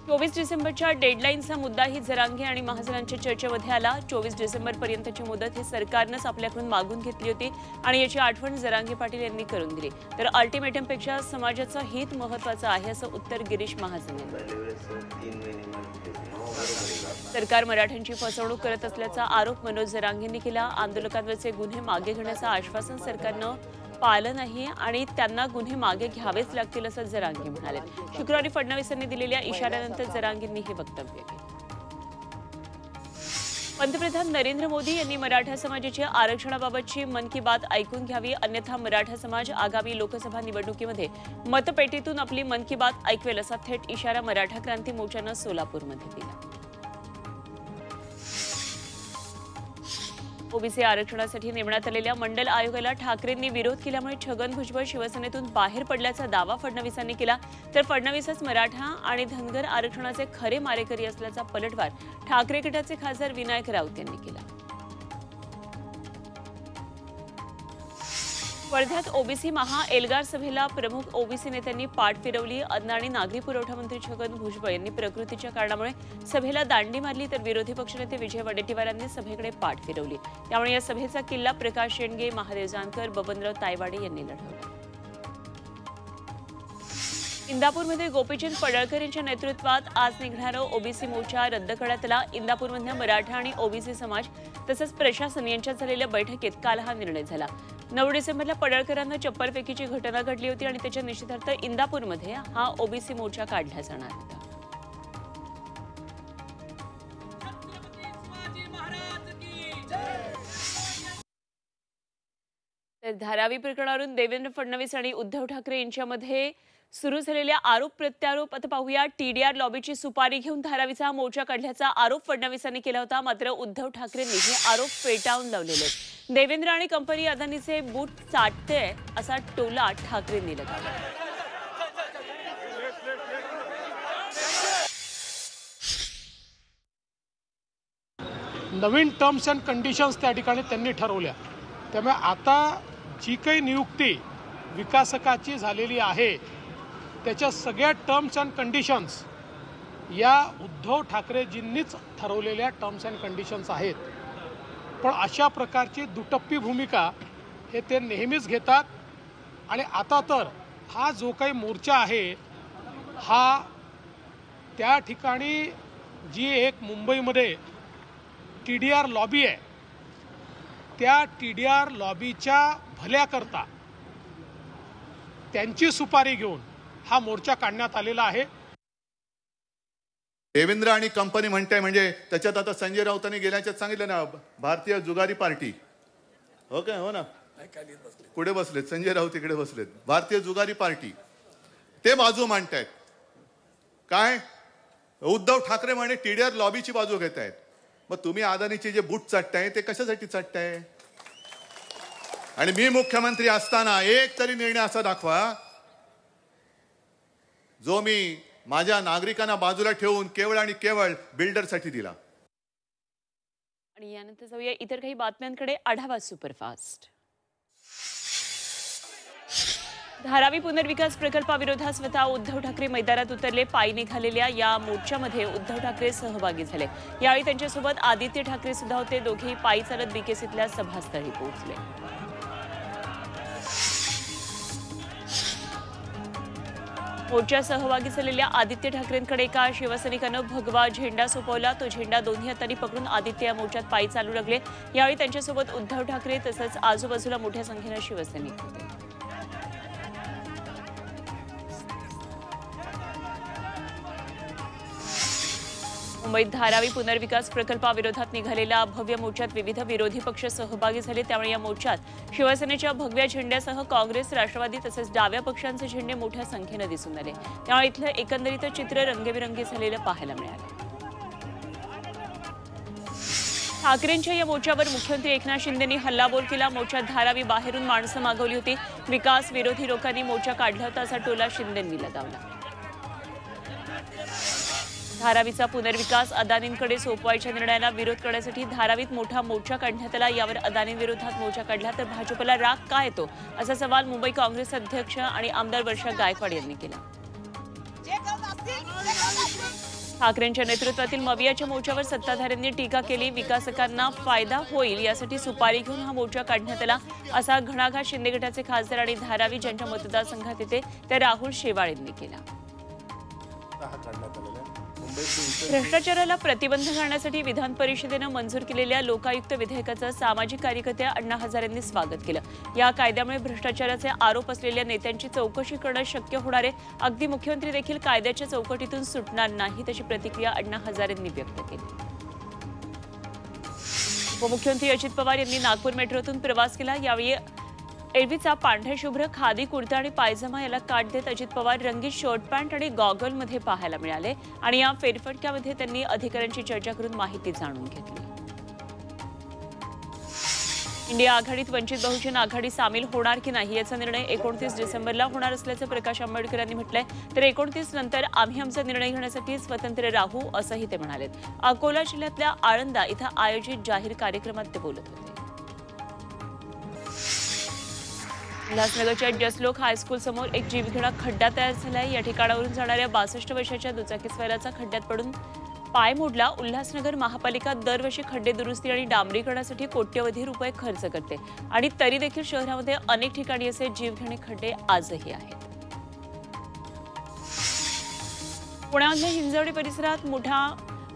24 डिसेंबरच्या डेडलाईनचा मुद्दाही जरांगे आणि महाजनांच्या चर्चेमध्ये आला। 24 डिसेंबरपर्यंतची मुदत ही सरकारनंच आपल्याकडून मागून घेतली होती आणि याची आठवण जरांगे पाटील यांनी करून दिली। तर अल्टिमेटमपेक्षा समाजाचं हित महत्त्वाचं आहे असं उत्तर गिरीश महाजन यांनी। सरकार मराठ्यांची फसवणूक करत असल्याचा आरोप मनोज जरांगेंनी केला। आंदोलकांवरचे गुन्हे मागे घेण्याचं आश्वासन सरकारनं पाळलं नाही आणि त्यांना गुन्हे मागे घ्यावेच लागतील असं जरांगे म्हणाले। शुक्रवारी फडणवीसांनी दिलेल्या इशाऱ्यानंतर जरांगेंनी हे वक्तव्य केले। पंतप्रधान नरेंद्र मोदी यांनी मराठा समाजाची आरक्षणाबाबतची मन की बात ऐकून घ्यावी, अन्यथा मराठा समाज आगामी लोकसभा निवडणुकीमध्ये मतपेटीतून आपली मन की बात ऐकवेल असा थेट इशारा मराठा क्रांती मोर्चानं सोलापूरमध्ये दिला। ओबीसी आरक्षणासाठी नेमण्यात आलेल्या मंडल आयोगाला ठाकरेंनी विरोध केल्यामुळे छगन भुजबळ शिवसेनेतून बाहेर पडल्याचा दावा फडणवीसांनी केला। तर फडणवीसच मराठा आणि धनगर आरक्षणाचे खरे मारेकरी असल्याचा पलटवार ठाकरे गटाचे खासदार विनायक राऊत यांनी केला। वर्ध्यात ओबीसी महा एल्गार सभेला प्रमुख ओबीसी नेत्यांनी पाठ फिरवली। अन्न आणि नागरी पुरवठा मंत्री छगन भुजबळ यांनी प्रकृतीच्या कारणामुळे सभेला दांडी मारली, तर विरोधी पक्षनेते विजय वडेट्टीवारांनी सभेकडे पाठ फिरवली। त्यामुळे या सभेचा किल्ला प्रकाश शेंडगे, महादेव जानकर, बबनराव तायवाडे यांनी लढवला। इंदापूरमध्ये गोपीचंद पडळकर यांच्या नेतृत्वात आज निघणारा ओबीसी मोर्चा रद्द करण्यात आला। इंदापूरमधल्या मराठा आणि ओबीसी समाज तसंच प्रशासन यांच्यात झालेल्या बैठकीत काल हा निर्णय झाला। 9 डिसेंबरला पडळकरांना चप्पलफेकीची घटना घडली होती आणि त्याच्या निषेधार्थ इंदापूरमध्ये हा ओबीसी मोर्चा काढला जाणार होता। तर धारावी प्रकरणावरून देवेंद्र फडणवीस आणि उद्धव ठाकरे यांच्यामध्ये सुरू झालेल्या आरोप प्रत्यारोप आता पाहूया। टीडीआर लॉबीची सुपारी घेऊन धारावीचा मोर्चा काढल्याचा आरोप फडणवीसांनी केला होता, मात्र उद्धव ठाकरेंनी हे आरोप फेटाळून लावलेले। देवेंद्र आणि कंपनी अदानीचे बूट चाटते असा टोला ठाकरेंनी लगावला। नवीन टर्म्स अँड कंडिशन्स त्या ठिकाणी त्यांनी ठरवल्या, त्यामुळे आता जी काही नियुक्ती विकासकाची झालेली आहे त्याच्या सगळ्या टर्म्स अँड कंडिशन्स या उद्धव ठाकरेजींनीच ठरवलेल्या टर्म्स अँड कंडिशन्स आहेत। पण अशा प्रकारची दुटप्पी भूमिका हे ते नेहमीच घेतात आणि आता तर हा जो काही मोर्चा आहे हा त्या ठिकाणी जी एक मुंबईमध्ये टीडीआर लॉबी आहे त्या टीडीआर लॉबीच्या भल्याकरता त्यांची सुपारी घेऊन हा मोर्चा काढण्यात आलेला आहे। देवेंद्र आणि कंपनी म्हणते म्हणजे त्याच्यात आता संजय राऊतांनी गेल्याच्यात सांगितलं ना भारतीय जुगारी पार्टी, हो काय, हो ना, पुढे बसलेत संजय राऊत इकडे बसलेत, भारतीय जुगारी पार्टी ते बाजू मांडतायत। काय उद्धव ठाकरे म्हणे टीडीआर लॉबीची बाजू घेत आहेत, मग तुम्ही अदानीचे जे बूट चाटताय ते कशासाठी चाटताय? आणि मी मुख्यमंत्री असताना एक तरी निर्णय असा दाखवा जो मी माझ्या नागरिकांना बाजूला ठेवून केवळ आणि केवळ बिल्डरसाठी दिला। आणि यानंतर जाऊया इतर काही बातम्यांकडे। आढावा सुपरफास्ट। धारावी पुनर्विकास प्रकल्पाविरोधात स्वतः उद्धव ठाकरे मैदानात उतरले। पायी निघालेल्या या मोर्चामध्ये उद्धव ठाकरे सहभागी झाले। यावेळी त्यांच्यासोबत आदित्य ठाकरे सुद्धा होते। दोघेही पायी चालत बीकेसीतल्या सभास्थळी पोहोचले। मोर्चात सहभागी झालेल्या आदित्य ठाकरेंकडे एका शिवसैनिकानं भगवा झेंडा सोपवला। तो झेंडा दोन्ही हातांनी पकडून आदित्य या मोर्चात पायी चालू लागले। यावेळी त्यांच्यासोबत उद्धव ठाकरे तसंच आजूबाजूला मोठ्या संख्येनं शिवसैनिक होते। मुंबईत धारावी पुनर्विकास प्रकल्पाविरोधात निघालेल्या भव्य मोर्चात विविध विरोधी पक्ष सहभागी झाले। त्यामुळे या मोर्चात शिवसेनेच्या भगव्या झेंड्यासह काँग्रेस, राष्ट्रवादी तसंच डाव्या पक्षांचे झेंडे मोठ्या संख्येने दिसून आले। त्यामुळे इथलं एकंदरीत चित्र रंगीबेरंगी झालेलं पाहायला मिळालं। ठाकरेंच्या या मोर्चावर मुख्यमंत्री एकनाथ शिंदेंनी हल्लाबोल केला। मोर्चात धारावी बाहेरून माणसं मागवली होती। विकास विरोधी लोकांनी मोर्चा काढला होता असा टोला शिंदेंनी लगावला। धारावीचा पुनर्विकास अदानींकडे सोपवायच्या निर्णयाला विरोध करण्यासाठी धारावीत मोठा मोर्चा काढण्यात आला। यावर अदानींविरोधात मोर्चा काढला तर भाजपला राग का येतो असा सवाल मुंबई काँग्रेस अध्यक्ष आणि आमदार वर्षा गायकवाड यांनी केला। ठाकरेंच्या नेतृत्वातील मवियाच्या मोर्चावर सत्ताधाऱ्यांनी टीका केली. विकासकांना फायदा होईल यासाठी सुपारी घेऊन हा मोर्चा काढण्यात आला असा घणाघात शिंदे गटाचे खासदार आणि धारावी ज्यांच्या मतदारसंघात येते त्या राहुल शेवाळ यांनी केला. भ्रष्टाचाराला प्रतिबंध करण्यासाठी विधान परिषदेनं मंजूर केलेल्या लोकायुक्त विधेयकाचं सामाजिक कार्यकर्त्या अण्णा हजारेंनी स्वागत केलं. या कायद्यामुळे भ्रष्टाचाराचे आरोप असलेल्या नेत्यांची चौकशी करणं शक्य होणार आहे. अगदी मुख्यमंत्री देखील कायद्याच्या चौकटीतून सुटणार नाहीत अशी प्रतिक्रिया अण्णा हजारेंनी व्यक्त केली. उपमुख्यमंत्री अजित पवार यांनी नागपूर मेट्रोतून प्रवास केला. यावेळी एरवीचा पांढऱ्या शुभ्र खादी कुर्ता आणि पायजमा याला काट देत अजित पवार रंगीत शर्ट पॅन्ट आणि गॉगलमध्ये पाहायला मिळाले आणि या फेरफटक्यामध्ये त्यांनी अधिकाऱ्यांची चर्चा करून माहिती जाणून घेतली. इंडिया आघाडीत वंचित बहुजन आघाडी सामील होणार की नाही याचा निर्णय 29 डिसेंबरला होणार असल्याचं प्रकाश आंबेडकर यांनी म्हटलंय. तर 29 नंतर आम्ही आमचा निर्णय घेण्यासाठी स्वतंत्र राहू असंही ते म्हणाले. अकोला जिल्ह्यातल्या आळंदा इथं आयोजित जाहीर कार्यक्रमात ते बोलत होते. उल्हासनगरच्या जसलोक हायस्कूल समोर एक जीवघेणा खड्डा तयार झालाय. या ठिकाणावरून जाणाऱ्या 62 वर्षाच्या दुचाकीस्वाराचा खड्ड्यात पडून पाय मोडला. उल्हासनगर महापालिका दरवर्षी खड्डे दुरुस्ती आणि डांबरीकरणासाठी कोट्यवधी रुपये खर्च करते आणि तरी देखील शहरामध्ये अनेक ठिकाणी असे जीवघेणे खड्डे आजही आहेत. पुण्यातल्या हिंजवडी परिसरात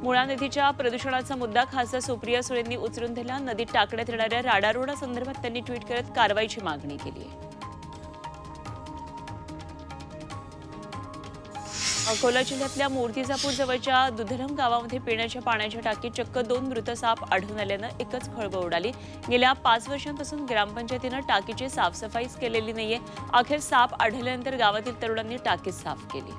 मुळा नदीच्या प्रदूषणाचा मुद्दा खासदार सुप्रिया सुळेंनी उचलून दिला. नदीत टाकण्यात येणाऱ्या राडारोडा संदर्भात त्यांनी ट्विट करत कारवाईची मागणी केली आहे. अकोला जिल्ह्यातल्या मूर्तिजापूर जवळच्या दुधरम गावामध्ये पिण्याच्या पाण्याच्या टाकीत चक्क 2 मृत साप आढळून आल्यानं एकच खळबळ उडाली. गेल्या 5 वर्षांपासून ग्रामपंचायतीनं टाकीची साफसफाईच केलेली नाहीये. अखेर साप आढळल्यानंतर गावातील तरुणांनी टाकी साफ केली.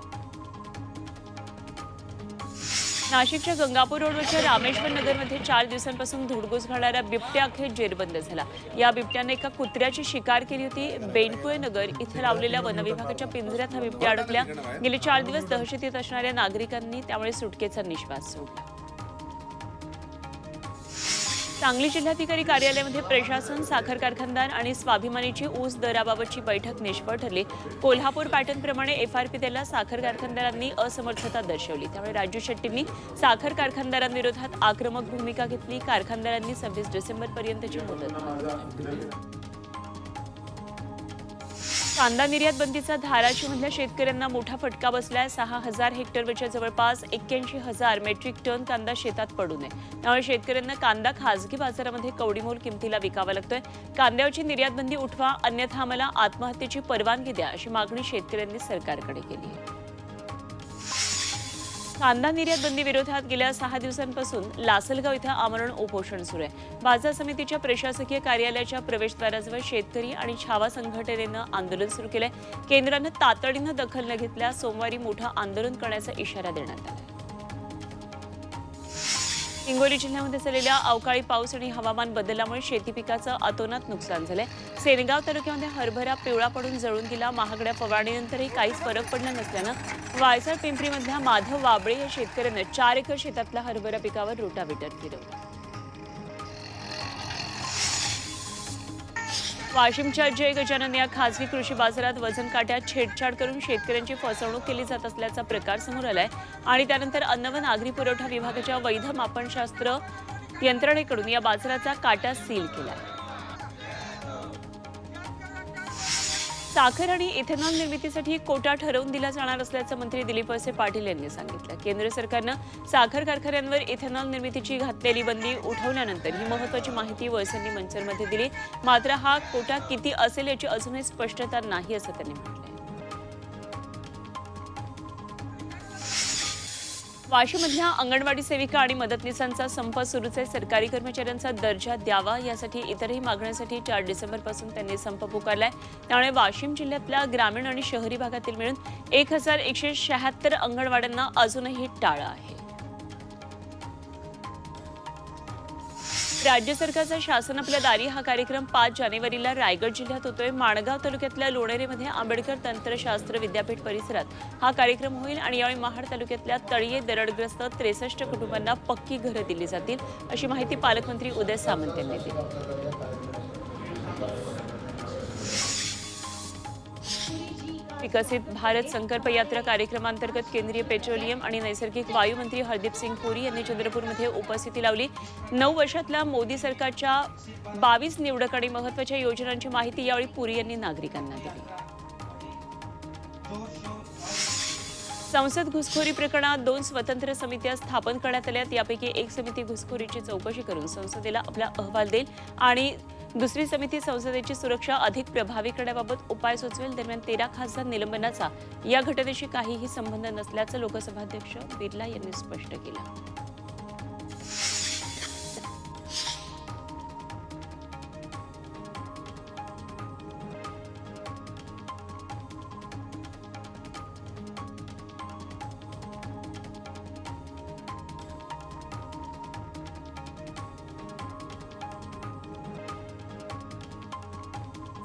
नाशिकच्या गंगापूर रोडवरच्या रामेश्वर नगरमध्ये 4 दिवसांपासून धुडगूस घालणारा बिबट्या अखेर जेरबंद झाला. या बिबट्याने एका कुत्र्याची शिकार केली होती. बेंडकुळे नगर इथे लावलेल्या वनविभागाच्या पिंजऱ्यात हा बिबट्या अडकला. गेले 4 दिवस दहशतीत असणाऱ्या नागरिकांनी त्यामुळे सुटकेचा निश्वास सोडला. सांगली जिल्हाधिकारी कार्यालयामध्ये प्रशासन, साखर कारखानदार आणि स्वाभिमानीची ऊस दराबाबतची बैठक निष्फळ ठरली. कोल्हापूर पॅटर्नप्रमाणे एफआरपी द्यायला साखर कारखानदारांनी असमर्थता दर्शवली. त्यामुळे राजू शेट्टींनी साखर कारखानदारांविरोधात आक्रमक भूमिका घेतली. कारखानदारांनी 26 डिसेंबरपर्यंतची मुदत मागितली. कांदा निर्यात बंदीचा धाराशिवमधल्या शेतकऱ्यांना मोठा फटका बसलाय. 6,000 हेक्टरवरच्या जवळपास 81,000 मेट्रिक टन कांदा शेतात पडू नये. त्यामुळे शेतकऱ्यांना कांदा खासगी बाजारामध्ये कवडीमोल किमतीला विकावा लागतोय. कांद्यावरची निर्यात बंदी उठवा, अन्यथा आम्हाला आत्महत्येची परवानगी द्या अशी मागणी शेतकऱ्यांनी सरकारकडे केली आहे. कांदा निर्यात बंदी विरोधात गेल्या 6 दिवसांपासून लासलगाव इथं आमरण उपोषण सुरू आहे. बाजार समितीच्या प्रशासकीय कार्यालयाच्या प्रवेशद्वाराजवळ शेतकरी आणि छावा संघटनेनं आंदोलन सुरू केलंय. केंद्रानं तातडीनं दखल न घेतल्यास सोमवारी मोठं आंदोलन करण्याचा इशारा देण्यात आला. हिंगोली जिल्ह्यामध्ये झालेल्या अवकाळी पाऊस आणि हवामान बदलामुळे शेती पिकाचं अतोनात नुकसान झालंय. सेनगाव तालुक्यामध्ये हरभरा पिवळा पडून जळून गेला. महागड्या फवारणीनंतरही काहीच फरक पडला नसल्यानं वायसाळ पिंपरीमधल्या माधव वाबळे या शेतकऱ्यानं 4 एकर शेतातल्या हरभरा पिकावर रोटावेटर फिरवलं. वाशिमच्या जय गजानन या खासगी कृषी बाजारात वजन काट्यात छेडछाड करून शेतकऱ्यांची फसवणूक केली जात असल्याचा प्रकार समोर आलाय आणि त्यानंतर अन्न व नागरी पुरवठा विभागाच्या वैध मापनशास्त्र यंत्रणेकडून या बाजाराचा काटा सील केलाय. साखर आणि इथेनॉल निर्मितीसाठी कोटा ठरवून दिला जाणार असल्याचं मंत्री दिलीप वळसे पाटील यांनी सांगितलं. केंद्र सरकारनं साखर कारखान्यांवर इथेनॉल निर्मितीची घातलेली बंदी उठवल्यानंतर ही महत्त्वाची माहिती वळसेंनी मंचरमध्ये दिली. मात्र हा कोटा किती असेल याची अजूनही स्पष्टता नाही असं त्यांनी म्हटलंय. वाशीमधल्या अंगणवाडी सेविका आणि मदतनीसांचा संप सुरूच आहे. सरकारी कर्मचाऱ्यांचा दर्जा द्यावा यासाठी इतरही मागण्यांसाठी 4 डिसेंबरपासून त्यांनी संप पुकारलाय. त्यामुळे वाशिम जिल्ह्यातल्या ग्रामीण आणि शहरी भागातील मिळून 1176 अंगणवाड्यांना अजूनही टाळं आहे. राज्य सरकारचा शासन आपल्या दारी हा कार्यक्रम 5 जानेवारीला रायगड जिल्ह्यात होतोय. माणगाव तालुक्यातल्या लोणेरेमध्ये आंबेडकर तंत्रशास्त्र विद्यापीठ परिसरात हा कार्यक्रम होईल आणि यावेळी महाड तालुक्यातल्या तळीये दरडग्रस्त 63 कुटुंबांना पक्की घरं दिली जातील अशी माहिती पालकमंत्री उदय सामंत यांनी दिली. विकसित भारत संकल्प यात्रा कार्यक्रमांतर्गत केंद्रीय पेट्रोलियम आणि नैसर्गिक वायू मंत्री हरदीप सिंग पुरी यांनी चंद्रपूरमध्ये उपस्थिती लावली. 9 वर्षातल्या मोदी सरकारच्या 22 निवडक आणि महत्त्वाच्या योजनांची माहिती यावेळी पुरी यांनी नागरिकांना दिली. संसद घुसखोरी प्रकरणात 2 स्वतंत्र समित्या स्थापन करण्यात आल्यात. यापैकी एक समिती घुसखोरीची चौकशी करून संसदेला आपला अहवाल देईल आणि दुसरी समिती संसदेची सुरक्षा अधिक प्रभावी करण्याबाबत उपाय सुचवेल. दरम्यान 13 खासदार निलंबनाचा या घटनेशी काहीही संबंध नसल्याचं लोकसभाध्यक्ष बिर्ला यांनी स्पष्ट केलं.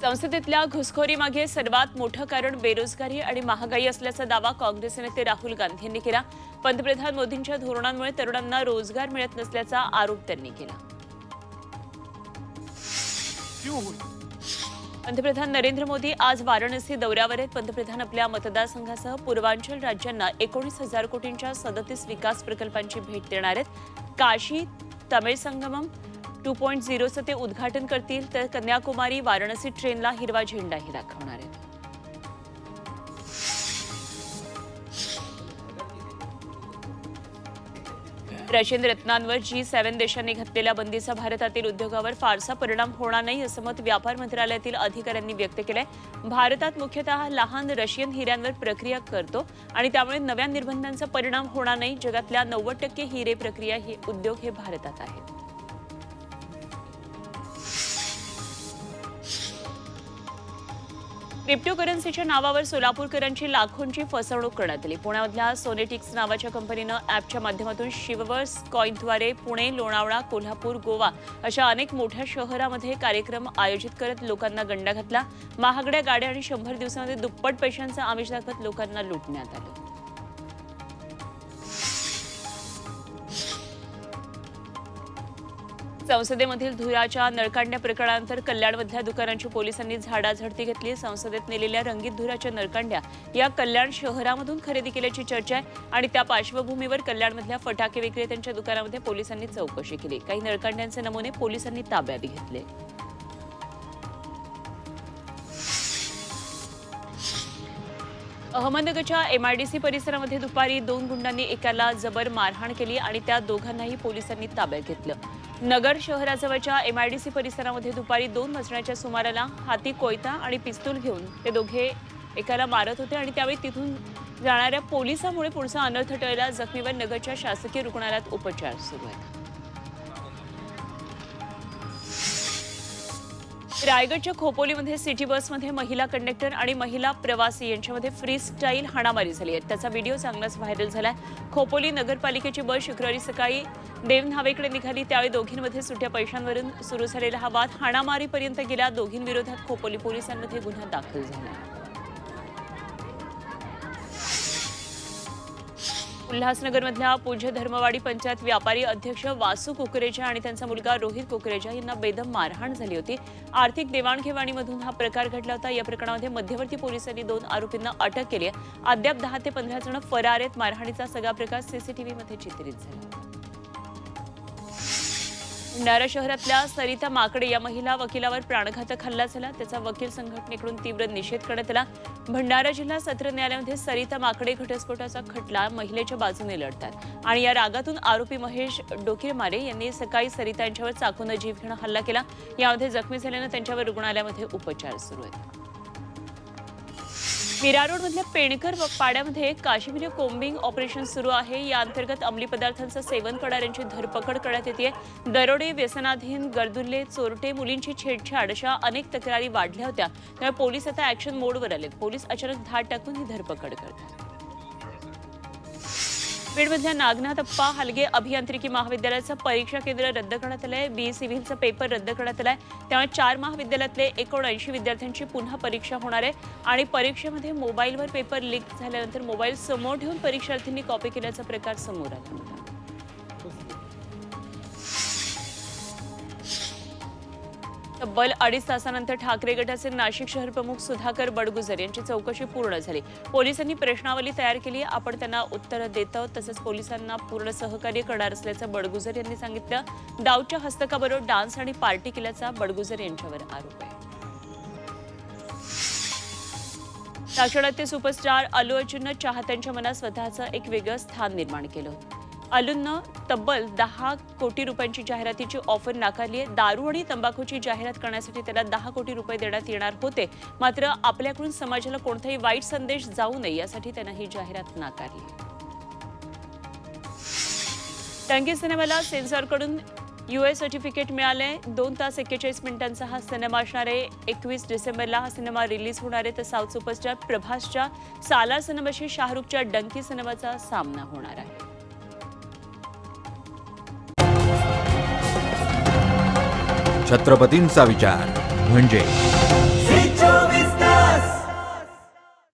संसदेतल्या घुसखोरीमागे सर्वात मोठं कारण बेरोजगारी आणि महागाई असल्याचा दावा काँग्रेस नेते राहुल गांधी यांनी केला. पंतप्रधान मोदींच्या धोरणांमुळे तरुणांना रोजगार मिळत नसल्याचा आरोप त्यांनी केला. पंतप्रधान नरेंद्र मोदी आज वाराणसी दौऱ्यावर आहेत. पंतप्रधान आपल्या मतदारसंघासह पूर्वांचल राज्यांना 19,000 कोटींच्या 37 विकास प्रकल्पांची भेट देणार आहेत. काशी तमिळ संगमम 2.0चं ते उद्घाटन करतील, तर कन्याकुमारी वाराणसी ट्रेनला हिरवा झेंडाही दाखवणार आहेत. रशियन रत्नांवर G7 देशांनी घातलेल्या बंदीचा भारतातील उद्योगावर फारसा परिणाम होणार नाही असं मत व्यापार मंत्रालयातील अधिकाऱ्यांनी व्यक्त केलंय. भारतात मुख्यतः लहान रशियन हिऱ्यांवर प्रक्रिया करतो आणि त्यामुळे नव्या निर्बंधांचा परिणाम होणार नाही. जगातल्या 90% हिरे प्रक्रिया हे उद्योग हे भारतात आहेत. क्रिप्टोकरन्सीच्या नावावर सोलापूरकरांची लाखोंची फसवणूक करण्यात आली. पुण्यामधल्या सोनेटिक्स नावाच्या कंपनीनं ॲपच्या माध्यमातून शिववर्स कॉईनद्वारे पुणे, लोणावळा, कोल्हापूर, गोवा अशा अनेक मोठ्या शहरांमध्ये कार्यक्रम आयोजित करत लोकांना गंडा घातला. महागड्या गाड्या आणि 100 दिवसांमध्ये दुप्पट पैशांचं आमिष दाखवत लोकांना लुटण्यात आलं. संसदेमधील धुराच्या नळकांड्या प्रकरणानंतर कल्याणमधल्या दुकानांची पोलिसांनी झाडाझडती घेतली. संसदेत नेलेल्या रंगीत धुराच्या नळकांड्या या कल्याण शहरामधून खरेदी केल्याची चर्चा आहे आणि त्या पार्श्वभूमीवर कल्याणमधल्या फटाके विक्रेत्यांच्या दुकानामध्ये पोलिसांनी चौकशी केली. काही नळकांड्यांचे नमुने पोलिसांनी ताब्यात घेतले. अहमदनगरच्या MIDC परिसरामध्ये दुपारी 2 गुंडांनी एकाला जबर मारहाण केली आणि त्या दोघांनाही पोलिसांनी ताब्यात घेतलं. नगर शहराजवळच्या MIDC परिसरामध्ये दुपारी 2 वाजण्याच्या सुमाराला हाती कोयता आणि पिस्तूल घेऊन ते दोघे एकाला मारत होते आणि त्यावेळी तिथून जाणाऱ्या पोलिसांमुळे पुढचा अनर्थ टळला. जखमीवर नगरच्या शासकीय रुग्णालयात उपचार सुरू आहेत. रायगडच्या खोपोलीमध्ये सिटी बसमध्ये महिला कंडक्टर आणि महिला प्रवासी यांच्यामध्ये फ्री स्टाईल हाणामारी झाली आहे. त्याचा व्हिडिओ चांगलाच व्हायरल झालाय. खोपोली नगरपालिकेची बस शुक्रवारी सकाळी देवनावेकडे निघाली. त्यावेळी दोघींमध्ये सुट्या पैशांवरून सुरू झालेला हा वाद हाणामारीपर्यंत गेला. दोघींविरोधात खोपोली पोलिसांमध्ये गुन्हा दाखल झाला. उल्हासनगरमधल्या पूज्य धर्मवाडी पंचायत व्यापारी अध्यक्ष वासू कुकरेजा आणि त्यांचा मुलगा रोहित कुकरेजा यांना बेदम मारहाण झाली होती. आर्थिक देवाणघेवाणीमधून हा प्रकार घडला होता. या प्रकरणामध्ये मध्यवर्ती पोलिसांनी 2 आरोपींना अटक केली आहे. अद्याप 10 ते 15 जण फरार आहेत. मारहाणीचा सगळा प्रकार CCTVमध्ये चित्रित झाला. भंडारा शहरातल्या सरिता माकडे या महिला वकिलावर प्राणघातक हल्ला झाला. त्याचा वकील संघटनेकडून तीव्र निषेध करण्यात आला. भंडारा जिल्हा सत्र न्यायालयामध्ये सरिता माकडे घटस्फोटाचा खटला महिलेच्या बाजूने लढतात आणि या रागातून आरोपी महेश डोकिरमारे यांनी सकाळी सरिता यांच्यावर चाकूने जीव घेऊन हल्ला केला. यामध्ये जखमी झाल्यानं त्यांच्यावर रुग्णालयामध्ये उपचार सुरू आहेत. मीरा रोडमधल्या पेणकर पाड्यामध्ये काश्मीरी कोम्बिंग ऑपरेशन सुरू आहे. या अंतर्गत अंमली पदार्थांचं सेवन करणाऱ्यांची धरपकड करण्यात येते. दरोडे, व्यसनाधीन, गर्दुल्ले, चोरटे, मुलींची छेडछाड अशा अनेक तक्रारी वाढल्या होत्या. त्यामुळे पोलीस आता ऍक्शन मोडवर आलेत. पोलीस अचानक धाड टाकून ही धरपकड करतात. बीडमधल्या नागनाथप्पा हलगे अभियांत्रिकी महाविद्यालयाचं परीक्षा केंद्र रद्द करण्यात आलंय. BE सिव्हिलचा पेपर रद्द करण्यात आलाय. त्यामुळे 4 महाविद्यालयातले 79 विद्यार्थ्यांची पुन्हा परीक्षा होणार आहे आणि परीक्षेमध्ये मोबाईलवर पेपर लीक झाल्यानंतर मोबाईल समोर ठेवून परीक्षार्थींनी कॉपी केल्याचा प्रकार समोर आला होता. तब्बल 2.5 तासानंतर ठाकरे गटाचे नाशिक शहर प्रमुख सुधाकर बडगुजर यांची चौकशी पूर्ण झाली. पोलिसांनी प्रश्नावली तयार केली. आपण त्यांना उत्तर देतो, तसंच पोलिसांना पूर्ण सहकार्य करणार असल्याचं बडगुजर यांनी सांगितलं. दाऊदच्या हस्तकाबरोबर डान्स आणि पार्टी केल्याचा बडगुजर यांच्यावर आरोप आहे. नागपूरातील सुपरस्टार अल्लू अर्जुननं चाहत्यांच्या मनात स्वतःचं एक वेगळं स्थान निर्माण केलं. अल्लूनं तब्बल 10 कोटी रुपयांची जाहिरातीची ऑफर नाकारली आहे. दारू आणि तंबाखूची जाहिरात करण्यासाठी त्याला 10 कोटी रुपये देण्यात येणार होते. मात्र आपल्याकडून समाजाला कोणताही वाईट संदेश जाऊ नये यासाठी त्यानं ही जाहिरात नाकारली. टंकी सिनेमाला सेन्सॉरकडून US सर्टिफिकेट मिळाले. 2 तास 41 मिनिटांचा हा सिनेमा असणार आहे. 21 डिसेंबरला हा सिनेमा रिलीज होणार आहे. तर साऊथ सुपरस्टार प्रभासच्या सालार सिनेमाशी शाहरुखच्या डंकी सिनेमाचा सामना होणार आहे. छत्रपतींचा विचार म्हणजे